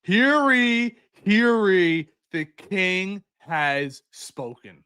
Hear ye, the king has spoken.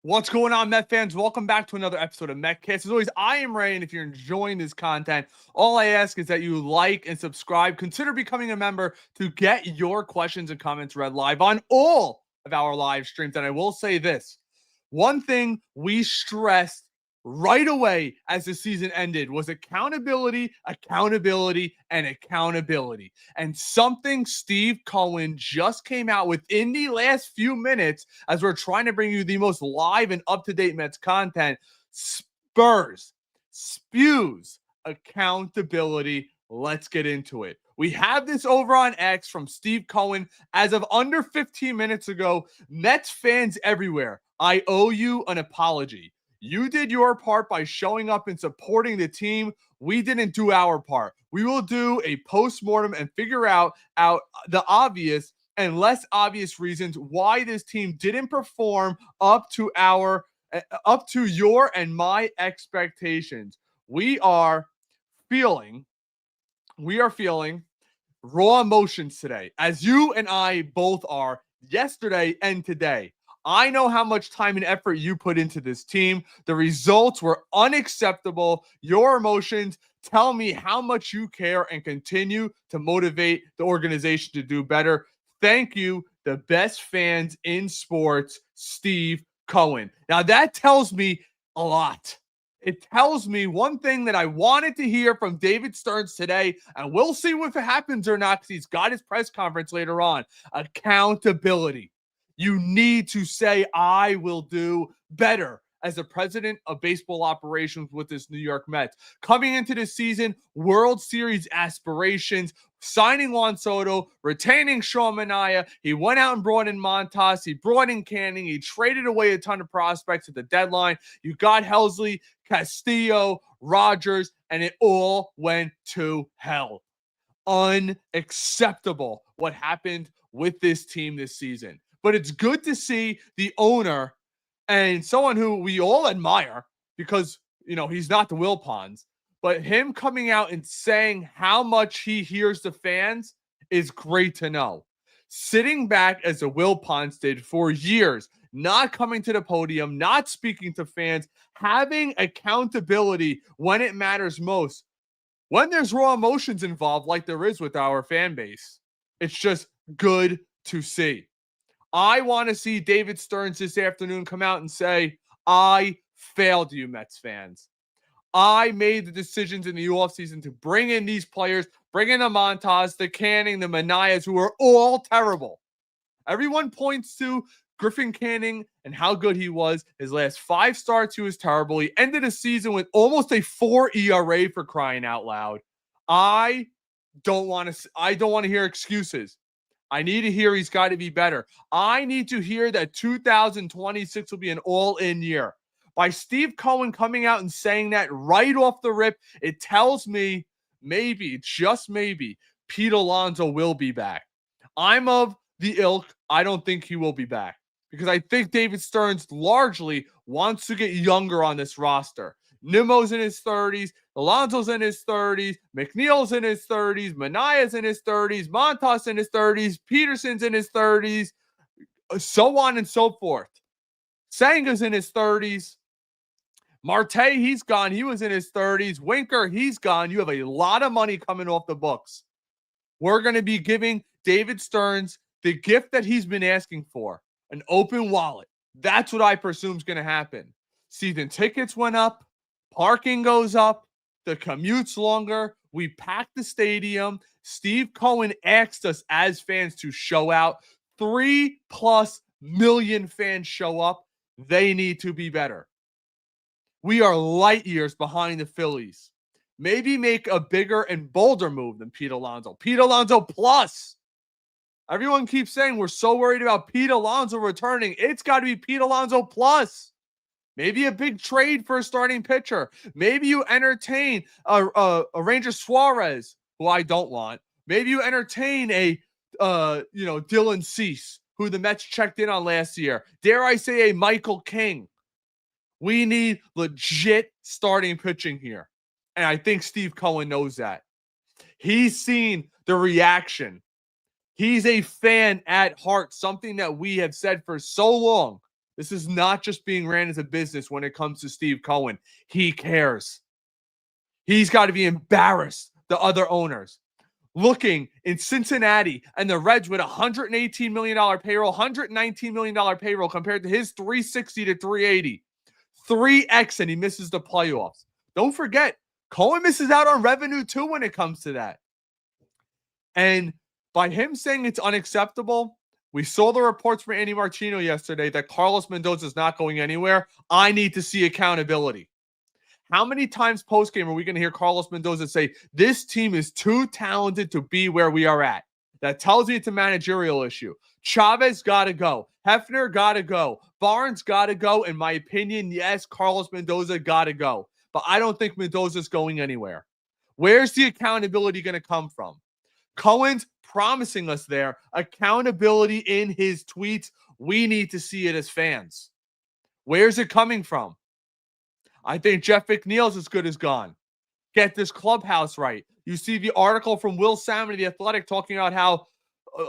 What's going on, Met fans? Welcome back to another episode of MetCast. As always, I am Ray, and if you're enjoying this content, all I ask is that you like and subscribe. Consider becoming a member to get your questions and comments read live on all of our live streams. And I will say this, one thing we stressed right away as the season ended was accountability, and accountability. And something Steve Cohen just came out within the last few minutes as we're trying to bring you the most live and up-to-date Mets content, spews accountability. Let's get into it. We have this over on X from Steve Cohen as of under 15 minutes ago. Mets fans everywhere, I owe you an apology. You did your part by showing up and supporting the team. We didn't do our part. We will do a post-mortem and figure out the obvious and less obvious reasons why this team didn't perform up to your and my expectations. We are feeling raw emotions today, as you and I both are yesterday and today. I know how much time and effort you put into this team. The results were unacceptable. Your emotions tell me how much you care and continue to motivate the organization to do better. Thank you, the best fans in sports, Steve Cohen. Now, that tells me a lot. It tells me one thing that I wanted to hear from David Stearns today, and we'll see if it happens or not because he's got his press conference later on. Accountability. You need to say, I will do better as the president of baseball operations with this New York Mets. Coming into the season, World Series aspirations, signing Juan Soto, retaining Sean Manaea. He went out and brought in Montas. He brought in Canning. He traded away a ton of prospects at the deadline. You got Helsley, Castillo, Rogers, and it all went to hell. Unacceptable what happened with this team this season. But it's good to see the owner and someone who we all admire because, he's not the Wilpons, but him coming out and saying how much he hears the fans is great to know. Sitting back as the Wilpons did for years, not coming to the podium, not speaking to fans, having accountability when it matters most. When there's raw emotions involved, like there is with our fan base, it's just good to see. I want to see David Stearns this afternoon come out and say, I failed you, Mets fans. I made the decisions in the offseason to bring in these players, bring in the Montas, the Canning, the Manaeas, who are all terrible. Everyone points to Griffin Canning and how good he was. His last 5 starts, he was terrible. He ended the season with almost a 4 ERA for crying out loud. I don't want to hear excuses. I need to hear he's got to be better. I need to hear that 2026 will be an all-in year. By Steve Cohen coming out and saying that right off the rip, it tells me maybe, just maybe, Pete Alonso will be back. I'm of the ilk. I don't think he will be back because I think David Stearns largely wants to get younger on this roster. Nimmo's in his 30s. Alonso's in his 30s. McNeil's in his 30s. Manaea's in his 30s. Montas in his 30s. Peterson's in his 30s. So on and so forth. Sanga's in his 30s. Marte, he's gone. He was in his 30s. Winker, he's gone. You have a lot of money coming off the books. We're going to be giving David Stearns the gift that he's been asking for, an open wallet. That's what I presume is going to happen. Season tickets went up. Parking goes up. The commute's longer. We packed the stadium. Steve Cohen asked us as fans to show out. 3+ million fans show up. They need to be better. We are light years behind the Phillies. Maybe make a bigger and bolder move than Pete Alonso. Pete Alonso plus. Everyone keeps saying we're so worried about Pete Alonso returning. It's got to be Pete Alonso plus. Maybe a big trade for a starting pitcher. Maybe you entertain a Ranger Suarez who I don't want. Maybe you entertain a Dylan Cease, who the Mets checked in on last year. Dare I say a Michael King. We need legit starting pitching here. And I think Steve Cohen knows that. He's seen the reaction. He's a fan at heart, something that we have said for so long. This is not just being ran as a business when it comes to Steve Cohen. He cares. He's got to be embarrassed, the other owners. Looking in Cincinnati and the Reds with $118 million payroll, $119 million payroll compared to his $360 to $380. 3x, and he misses the playoffs. Don't forget, Cohen misses out on revenue too when it comes to that. And by him saying it's unacceptable, we saw the reports from Andy Martino yesterday that Carlos Mendoza is not going anywhere. I need to see accountability. How many times post-game are we going to hear Carlos Mendoza say, this team is too talented to be where we are at? That tells me it's a managerial issue. Chavez got to go. Hefner got to go. Barnes got to go. In my opinion, yes, Carlos Mendoza got to go. But I don't think Mendoza's going anywhere. Where's the accountability going to come from? Cohen's promising us there accountability in his tweets. We need to see it as fans. Where's it coming from? I think Jeff McNeil's as good as gone. Get this clubhouse right. You see the article from Will Salmon of The Athletic talking about how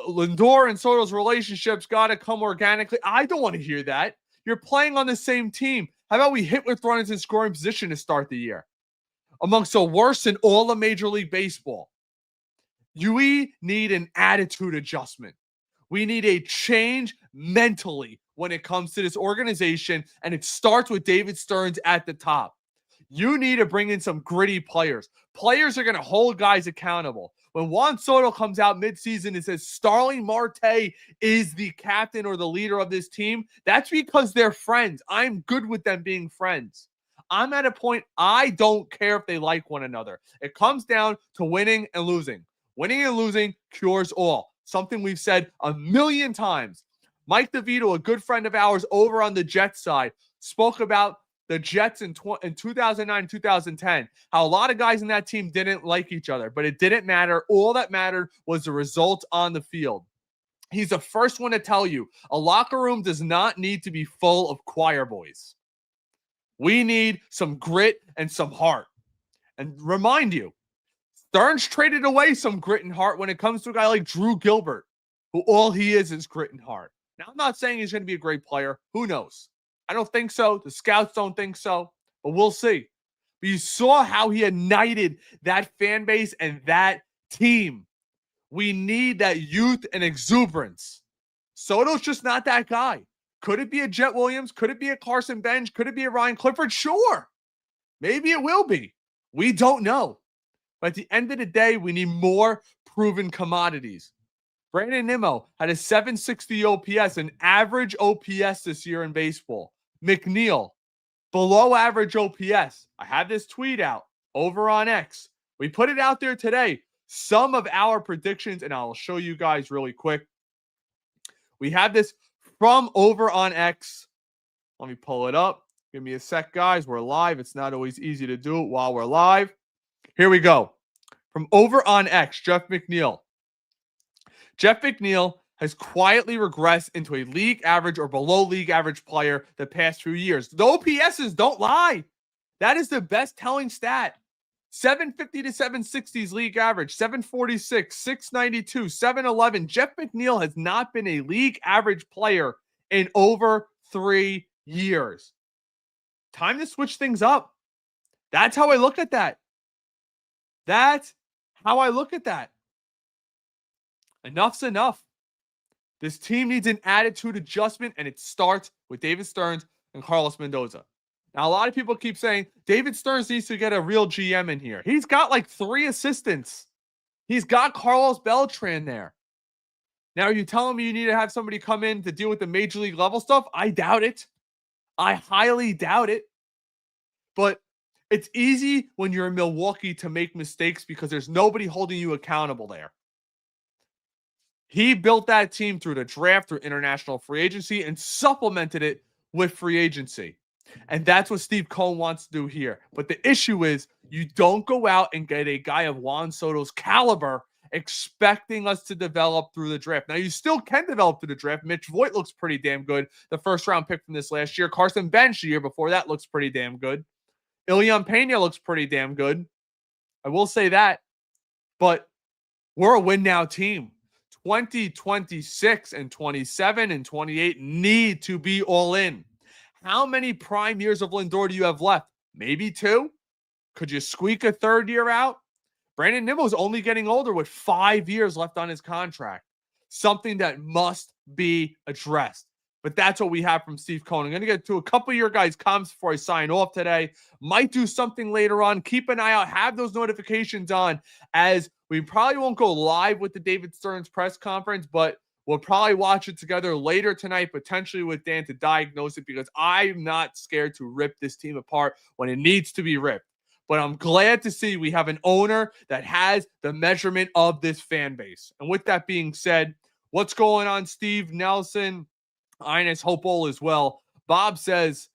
Lindor and Soto's relationships got to come organically. I don't want to hear that. You're playing on the same team. How about we hit with runners in scoring position to start the year? Amongst the worst in all of Major League Baseball. We need an attitude adjustment. We need a change mentally when it comes to this organization, and it starts with David Stearns at the top. You need to bring in some gritty players. Players are going to hold guys accountable. When Juan Soto comes out midseason and says Starling Marte is the captain or the leader of this team, that's because they're friends. I'm good with them being friends. I'm at a point I don't care if they like one another. It comes down to winning and losing. Winning and losing cures all. Something we've said a million times. Mike DeVito, a good friend of ours over on the Jets side, spoke about the Jets in 2009, 2010, how a lot of guys in that team didn't like each other, but it didn't matter. All that mattered was the result on the field. He's the first one to tell you a locker room does not need to be full of choir boys. We need some grit and some heart. And remind you, Stearns traded away some grit and heart when it comes to a guy like Drew Gilbert, who all he is grit and heart. Now, I'm not saying he's going to be a great player. Who knows? I don't think so. The scouts don't think so, but we'll see. But you saw how he ignited that fan base and that team. We need that youth and exuberance. Soto's just not that guy. Could it be a Jet Williams? Could it be a Carson Bench? Could it be a Ryan Clifford? Sure. Maybe it will be. We don't know. But at the end of the day, we need more proven commodities. Brandon Nimmo had a 760 OPS, an average OPS this year in baseball. McNeil, below average OPS. I have this tweet out over on X. We put it out there today. Some of our predictions, and I'll show you guys really quick. We have this from over on X. Let me pull it up. Give me a sec, guys. We're live. It's not always easy to do it while we're live. Here we go. From over on X, Jeff McNeil. Jeff McNeil has quietly regressed into a league average or below league average player the past few years. The OPSs don't lie. That is the best telling stat. 750 to 760s league average, 746, 692, 711. Jeff McNeil has not been a league average player in over 3 years. Time to switch things up. That's how I look at that. That's how I look at that. Enough's enough. This team needs an attitude adjustment, and it starts with David Stearns and Carlos Mendoza. Now, a lot of people keep saying David Stearns needs to get a real GM in here. He's got like 3 assistants. He's got Carlos Beltran there. Now, are you telling me you need to have somebody come in to deal with the major league level stuff? I doubt it. I highly doubt it. But it's easy when you're in Milwaukee to make mistakes because there's nobody holding you accountable there. He built that team through the draft, through international free agency, and supplemented it with free agency. And that's what Steve Cohen wants to do here. But the issue is you don't go out and get a guy of Juan Soto's caliber expecting us to develop through the draft. Now, you still can develop through the draft. Mitch Voigt looks pretty damn good. The first round pick from this last year. Carson Bench the year before that looks pretty damn good. Ilian Pena looks pretty damn good. I will say that. But we're a win now team. 2026 and 27 and 28 need to be all in. How many prime years of Lindor do you have left? Maybe 2? Could you squeak a third year out? Brandon Nimmo's only getting older with 5 years left on his contract. Something that must be addressed. But that's what we have from Steve Cohen. I'm going to get to a couple of your guys' comments before I sign off today. Might do something later on. Keep an eye out. Have those notifications on, as we probably won't go live with the David Stearns press conference, but we'll probably watch it together later tonight, potentially with Dan, to diagnose it, because I'm not scared to rip this team apart when it needs to be ripped. But I'm glad to see we have an owner that has the measurement of this fan base. And with that being said, what's going on, Steve Nelson? Ines Hopewell as well. Bob says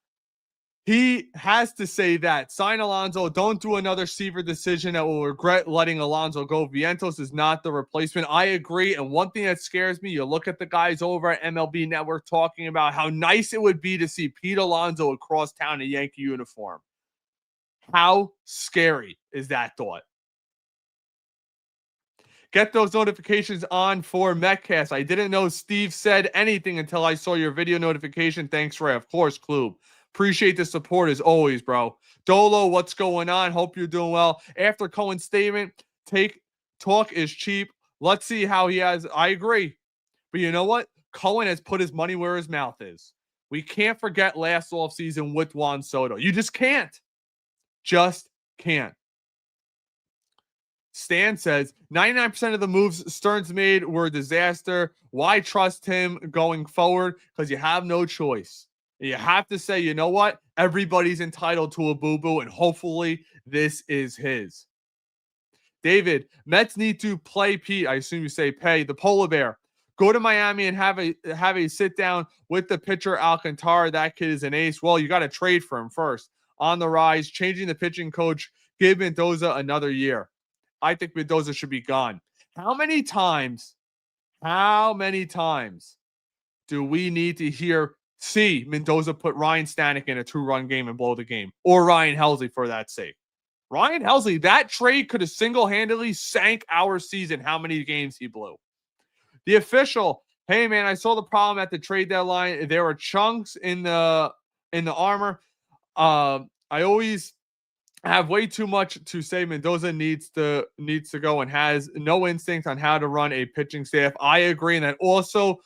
he has to say that. Sign Alonso. Don't do another Seaver decision that will regret letting Alonso go. Vientos is not the replacement. I agree. And one thing that scares me, you look at the guys over at MLB Network talking about how nice it would be to see Pete Alonso across town in a Yankee uniform. How scary is that thought? Get those notifications on for Metcast. I didn't know Steve said anything until I saw your video notification. Thanks, Ray. Of course, Klub. Appreciate the support as always, bro. Dolo, what's going on? Hope you're doing well. After Cohen's statement, talk is cheap. Let's see how he has. I agree. But you know what? Cohen has put his money where his mouth is. We can't forget last offseason with Juan Soto. You just can't. Just can't. Stan says 99% of the moves Stearns made were a disaster. Why trust him going forward? Because you have no choice. You have to say, you know what? Everybody's entitled to a boo-boo, and hopefully this is his. David, Mets need to play Pete. I assume you say pay the polar bear. Go to Miami and have a sit down with the pitcher Alcantara. That kid is an ace. Well, you got to trade for him first. On the rise, changing the pitching coach. Give Mendoza another year. I think Mendoza should be gone. How many times do we need to see Mendoza put Ryan Stanek in a 2-run game and blow the game? Or Ryan Helsley, for that sake. Ryan Helsley, that trade could have single-handedly sank our season, how many games he blew. The official, hey, man, I saw the problem at the trade deadline. There were chunks in the armor. I always have way too much to say. Mendoza needs to go and has no instinct on how to run a pitching staff. I agree, and that also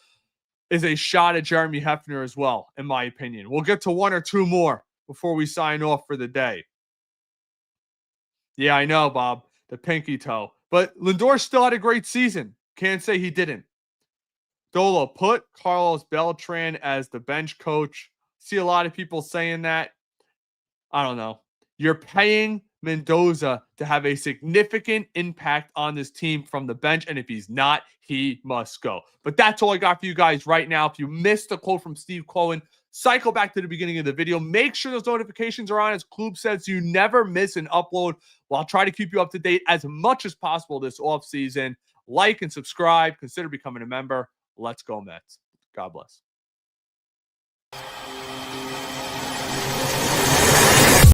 is a shot at Jeremy Hefner as well, in my opinion. We'll get to one or two more before we sign off for the day. Yeah, I know, Bob, the pinky toe. But Lindor still had a great season. Can't say he didn't. Dolo, put Carlos Beltran as the bench coach. See a lot of people saying that. I don't know. You're paying Mendoza to have a significant impact on this team from the bench, and if he's not, he must go. But that's all I got for you guys right now. If you missed the quote from Steve Cohen, cycle back to the beginning of the video. Make sure those notifications are on, as Klub says, so you never miss an upload. Well, I'll try to keep you up to date as much as possible this offseason. Like and subscribe. Consider becoming a member. Let's go, Mets. God bless.